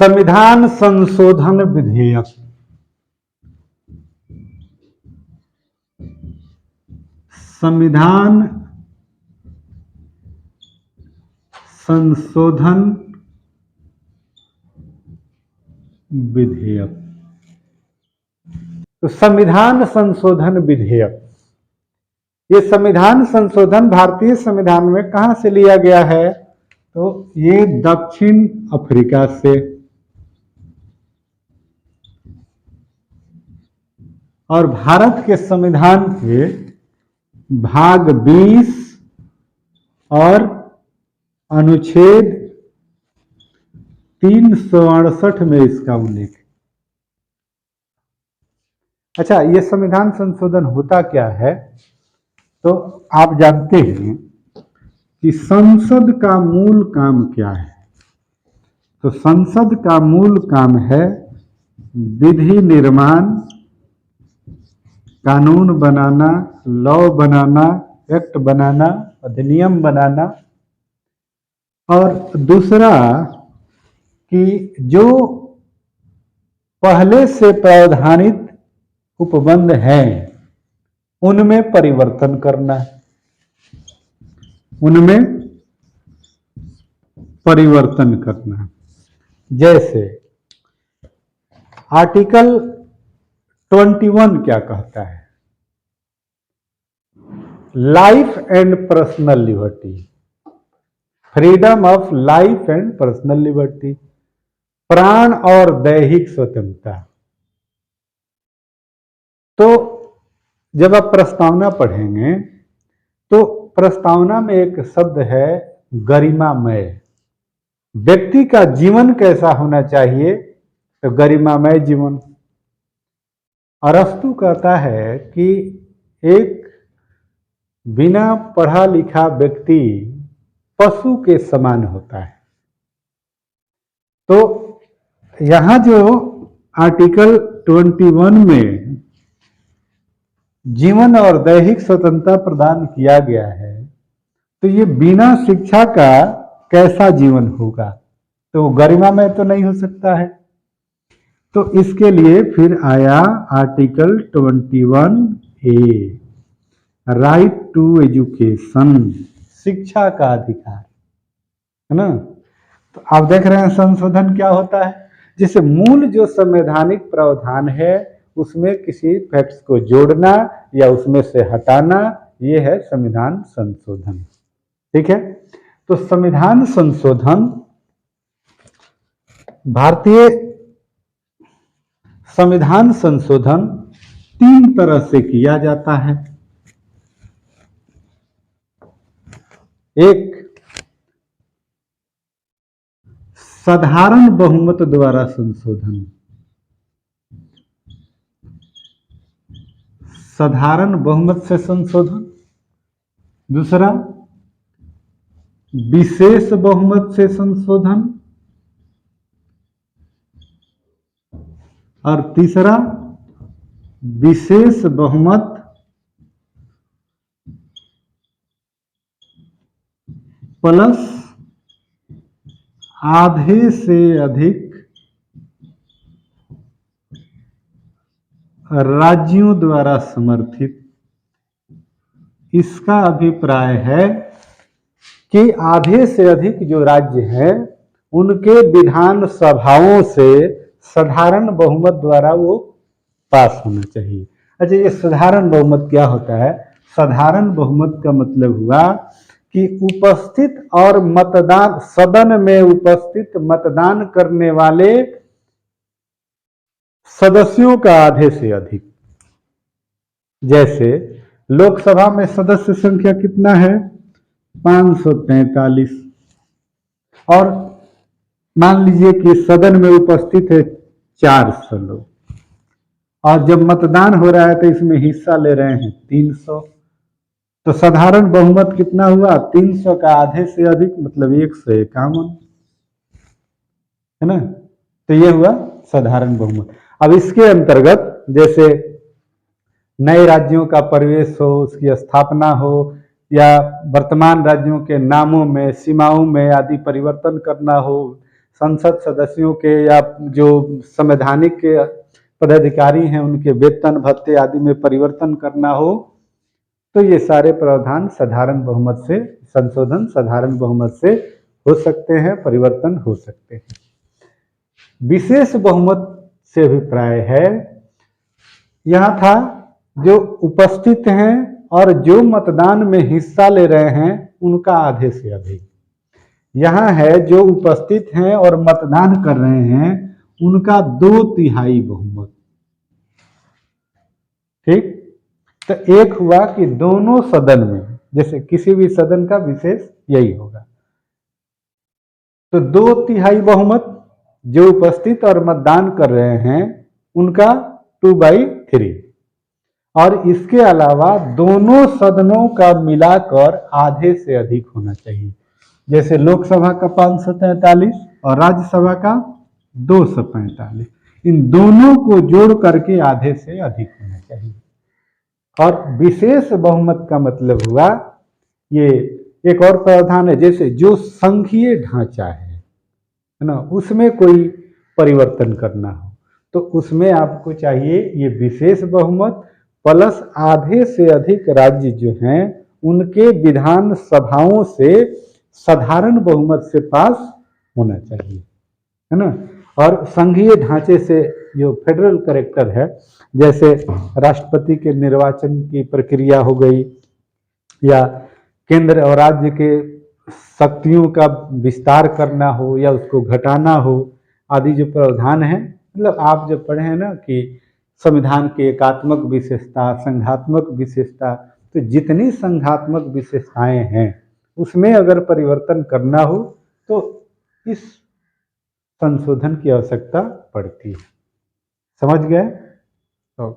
संविधान संशोधन विधेयक। संविधान संशोधन विधेयक। तो संविधान संशोधन विधेयक, ये संविधान संशोधन भारतीय संविधान में कहां से लिया गया है? तो ये दक्षिण अफ्रीका से, और भारत के संविधान के भाग 20 और अनुच्छेद 368 में इसका उल्लेख है। अच्छा, ये संविधान संशोधन होता क्या है? तो आप जानते हैं कि संसद का मूल काम क्या है? तो संसद का मूल काम है विधि निर्माण, कानून बनाना, लॉ बनाना, एक्ट बनाना, अधिनियम बनाना, और दूसरा कि जो पहले से प्रावधानित उपबंध हैं उनमें परिवर्तन करना, उनमें परिवर्तन करना। जैसे आर्टिकल 21 क्या कहता है? Life and personal liberty, freedom of life and personal liberty, प्राण और दैहिक स्वतंत्रता। तो जब आप प्रस्तावना पढ़ेंगे तो प्रस्तावना में एक शब्द है गरिमामय। व्यक्ति का जीवन कैसा होना चाहिए? तो गरिमामय जीवन। अरस्तु कहता है कि एक बिना पढ़ा लिखा व्यक्ति पशु के समान होता है। तो यहां जो आर्टिकल 21 में जीवन और दैहिक स्वतंत्रता प्रदान किया गया है, तो ये बिना शिक्षा का कैसा जीवन होगा? तो गरिमामय तो नहीं हो सकता है। तो इसके लिए फिर आया article 21A, right to education, शिक्षा का अधिकार, है ना। तो आप देख रहे हैं संशोधन क्या होता है? जैसे मूल जो संवैधानिक प्रावधान है उसमें किसी फैक्ट्स को जोड़ना या उसमें से हटाना, ये है संविधान संशोधन। ठीक है। तो संविधान संशोधन, भारतीय संविधान संशोधन 3 तरह से किया जाता है। एक, साधारण बहुमत द्वारा संशोधन, साधारण बहुमत से संशोधन। दूसरा, विशेष बहुमत से संशोधन। और तीसरा, विशेष बहुमत प्लस आधे से अधिक राज्यों द्वारा समर्थित। इसका अभिप्राय है कि आधे से अधिक जो राज्य हैं उनके विधान सभाओं से साधारण बहुमत द्वारा वो पास होना चाहिए। अच्छा, ये साधारण बहुमत क्या होता है? साधारण बहुमत का मतलब हुआ कि उपस्थित और मतदान, सदन में उपस्थित मतदान करने वाले सदस्यों का आधे से अधिक। जैसे लोकसभा में सदस्य संख्या कितना है? 543, और मान लीजिए कि सदन में उपस्थित है 400 लोग, और जब मतदान हो रहा है तो इसमें हिस्सा ले रहे हैं 300। तो साधारण बहुमत कितना हुआ? 300 का आधे से अधिक, मतलब 151, है ना। तो ये हुआ साधारण बहुमत। अब इसके अंतर्गत जैसे नए राज्यों का प्रवेश हो, उसकी स्थापना हो, या वर्तमान राज्यों के नामों में, सीमाओं में आदि परिवर्तन करना हो, संसद सदस्यों के या जो संवैधानिक के पदाधिकारी हैं उनके वेतन भत्ते आदि में परिवर्तन करना हो, तो ये सारे प्रावधान साधारण बहुमत से, संशोधन साधारण बहुमत से हो सकते हैं, परिवर्तन हो सकते हैं। विशेष बहुमत से अभिप्राय है, यहाँ था जो उपस्थित हैं और जो मतदान में हिस्सा ले रहे हैं उनका आधे से अधिक। यहाँ है जो उपस्थित हैं और मतदान कर रहे हैं उनका 2/3 बहुमत। ठीक, तो एक हुआ कि दोनों सदन में, जैसे किसी भी सदन का विशेष यही होगा, तो 2/3 बहुमत, जो उपस्थित और मतदान कर रहे हैं उनका 2/3, और इसके अलावा दोनों सदनों का मिलाकर आधे से अधिक होना चाहिए। जैसे लोकसभा का 543 और राज्यसभा का 245, इन दोनों को जोड़ करके आधे से अधिक होना चाहिए। और विशेष बहुमत का मतलब हुआ, ये एक और प्रावधान है, जैसे जो संघीय ढांचा है ना, उसमें कोई परिवर्तन करना हो तो उसमें आपको चाहिए ये विशेष बहुमत प्लस आधे से अधिक राज्य जो हैं उनके विधान सभाओं से साधारण बहुमत से पास होना चाहिए, है ना। और संघीय ढांचे से जो फेडरल कैरेक्टर है, जैसे राष्ट्रपति के निर्वाचन की प्रक्रिया हो गई, या केंद्र और राज्य के शक्तियों का विस्तार करना हो या उसको घटाना हो आदि जो प्रावधान है, मतलब आप जब पढ़े हैं ना कि संविधान की एकात्मक विशेषता, संघात्मक विशेषता, तो जितनी संघात्मक विशेषताएं हैं उसमें अगर परिवर्तन करना हो तो इस संशोधन की आवश्यकता पड़ती है। समझ गए? तो